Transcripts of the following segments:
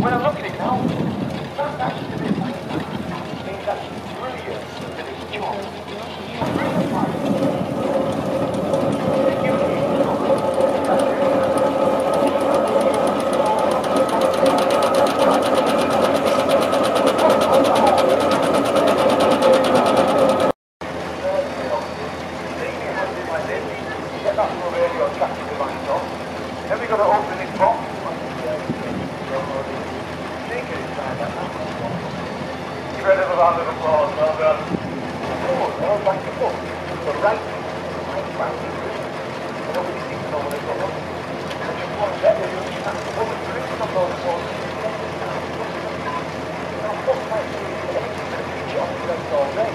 When I look at it now, that's actually a bit like that. It means that she's brilliant at this job. She's brilliant. Then we've got to open this box. Incredible round of applause, well done. Oh, back to book. The right back. Nobody seems to know what they've got on. I just want to let you understand what the truth of those songs is. Now, what might be anything that we just spent all day?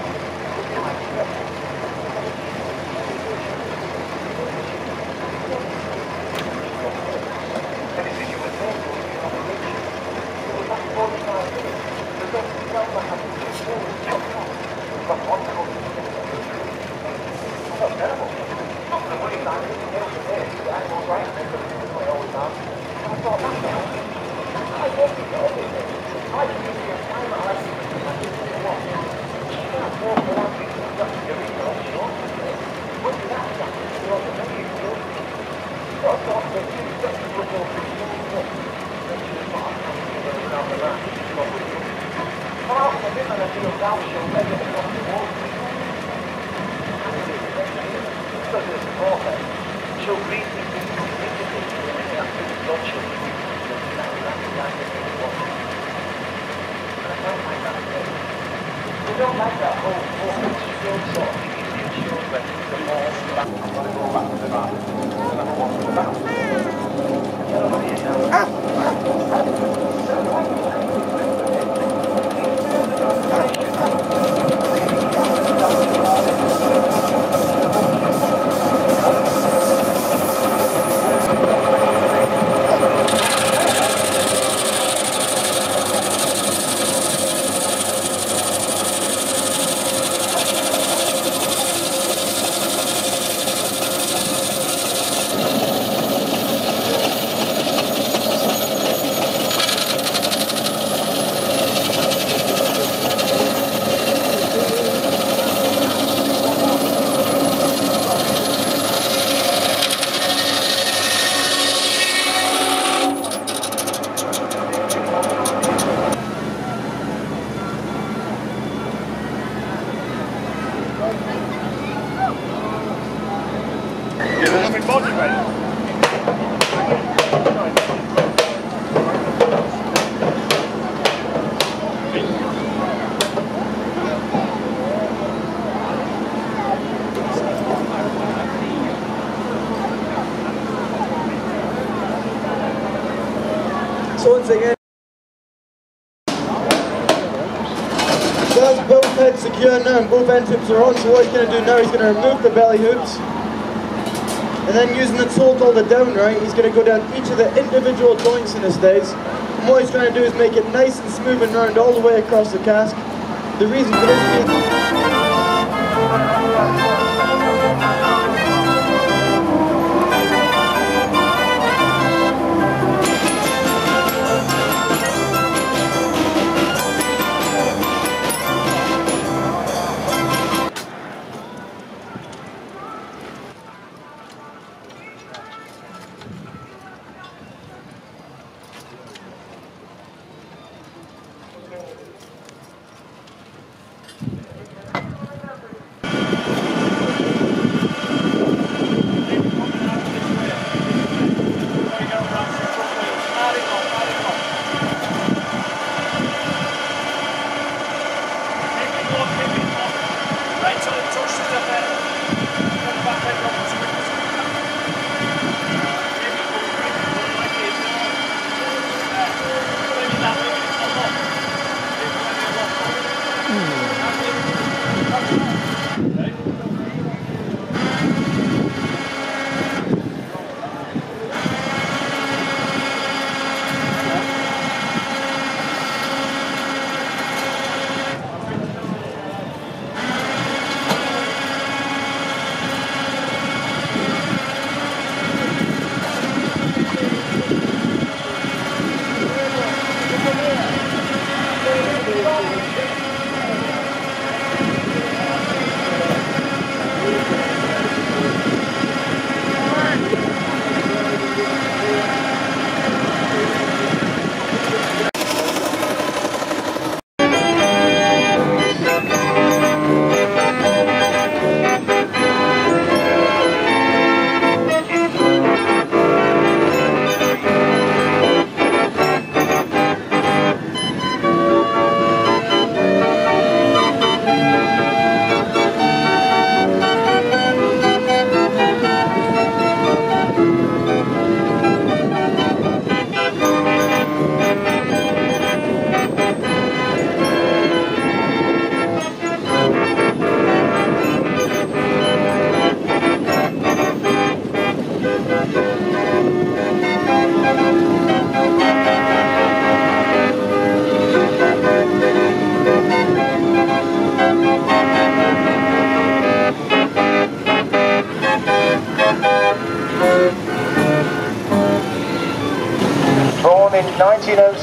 So once again, so that's both heads secure now and both end hoops are on. So what he's going to do now, he's going to remove the belly hoops, and then using the tool called the down right, he's going to go down each of the individual joints in the stays. And what he's trying to do is make it nice and smooth and round all the way across the cask. The reason for this being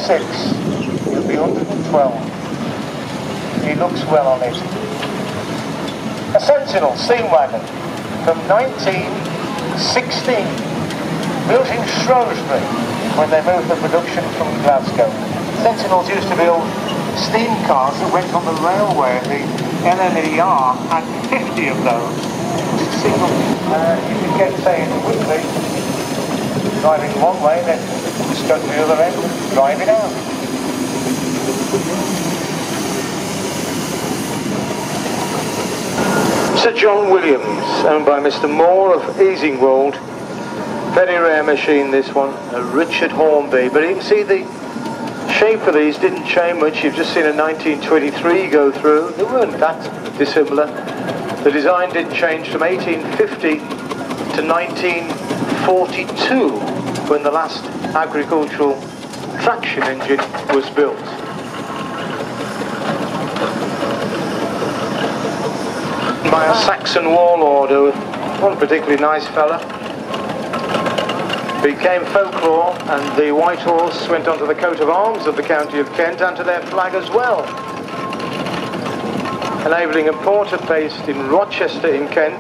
106. He'll be 112. He looks well on it. A Sentinel steam wagon from 1916, built in Shrewsbury when they moved the production from Glasgow. Sentinels used to build steam cars that went on the railway. The LNER had 50 of those. Single, you could get, say, in Whitley, driving one way, then just go to the other end, driving out. Sir John Williams, owned by Mr. Moore of Easingwold. Very rare machine, this one, a Richard Hornby, but you can see the shape of these didn't change much. You've just seen a 1923 go through. They weren't that dissimilar. The design didn't change from 1850 to 1942, when the last agricultural traction engine was built. By a Saxon warlord, one particularly nice fella. Became folklore, and the white horse went onto the coat of arms of the county of Kent and to their flag as well, enabling a porter based in Rochester in Kent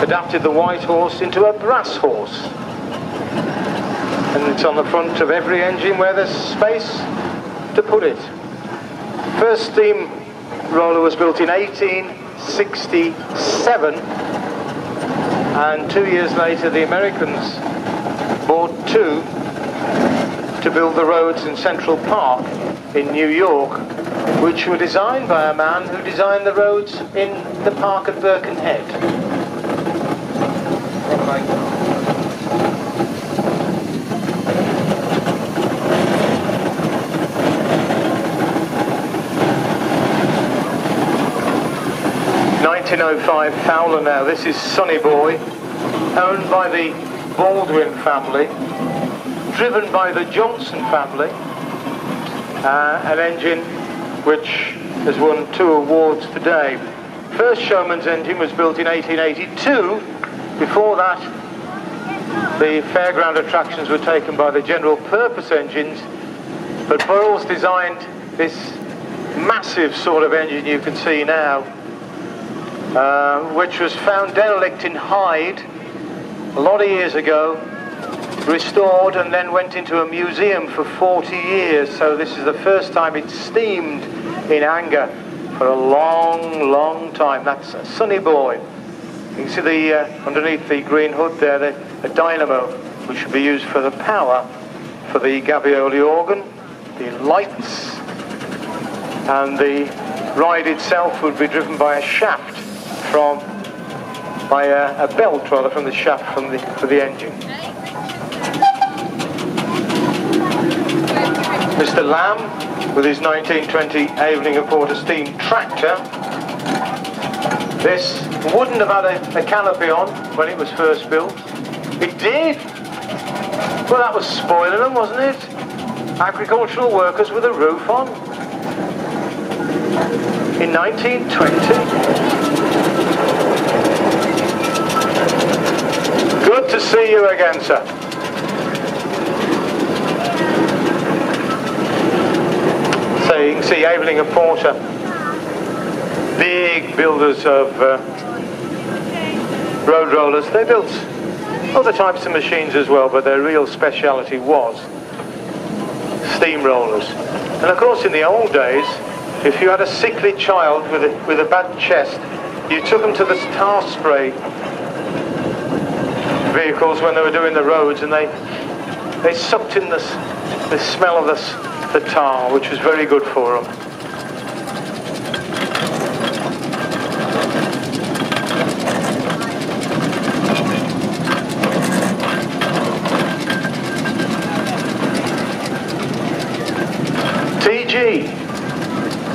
adapted the white horse into a brass horse, and it's on the front of every engine where there's space to put it. First steam roller was built in 1867, and 2 years later the Americans bought two to build the roads in Central Park in New York, which were designed by a man who designed the roads in the park at Birkenhead. 1905 Fowler now. This is Sonny Boy, owned by the Baldwin family, driven by the Johnson family, an engine which has won 2 awards today. First showman's engine was built in 1882. Before that, the fairground attractions were taken by the general purpose engines, but Burroughs designed this massive sort of engine you can see now, which was found derelict in Hyde a lot of years ago, restored, and then went into a museum for 40 years. So this is the first time it's steamed in anger for a long, long time. That's a Sonny Boy. You can see the underneath the green hood there, a dynamo, which should be used for the power for the Gavioli organ, the lights, and the ride itself would be driven by a shaft by a belt rather from the shaft for the engine. Mr. Lamb with his 1920 Aveling and Porter steam tractor. This wouldn't have had a canopy on when it was first built. It did. Well, that was spoiling them, wasn't it? Agricultural workers with a roof on. In 1920. Good to see you again, sir. So you can see Aveling and Porter, big builders of road rollers. They built other types of machines as well, but their real speciality was steam rollers. And of course, in the old days, if you had a sickly child with a bad chest, you took them to the tar spray vehicles when they were doing the roads, and they sucked in the smell of the tar, which was very good for them.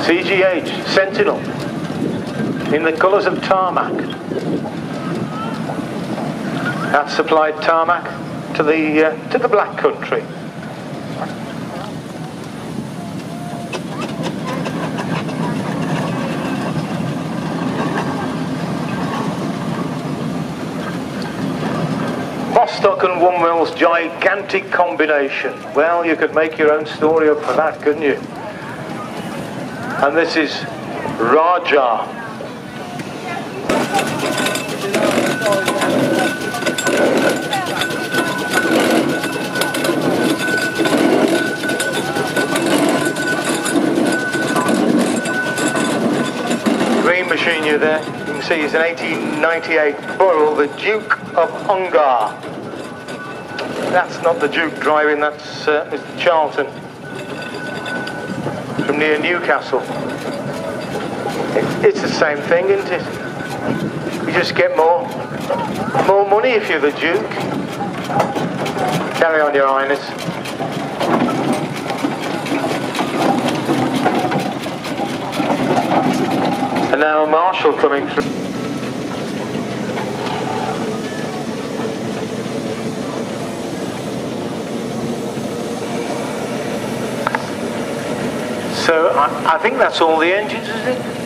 CGH, Sentinel, in the colours of tarmac. That supplied tarmac to the Black Country. stock and one mill's gigantic combination. Well, you could make your own story up for that, couldn't you? And this is Raja. Green machine you there. You can see it's an 1898 Burrell, the Duke of Ungar. That's not the Duke driving, that's Mr. Charlton from near Newcastle. It's the same thing, isn't it? You just get more money if you're the Duke. Carry on, Your Highness. And now a marshal coming through. So I think that's all the engines, is it?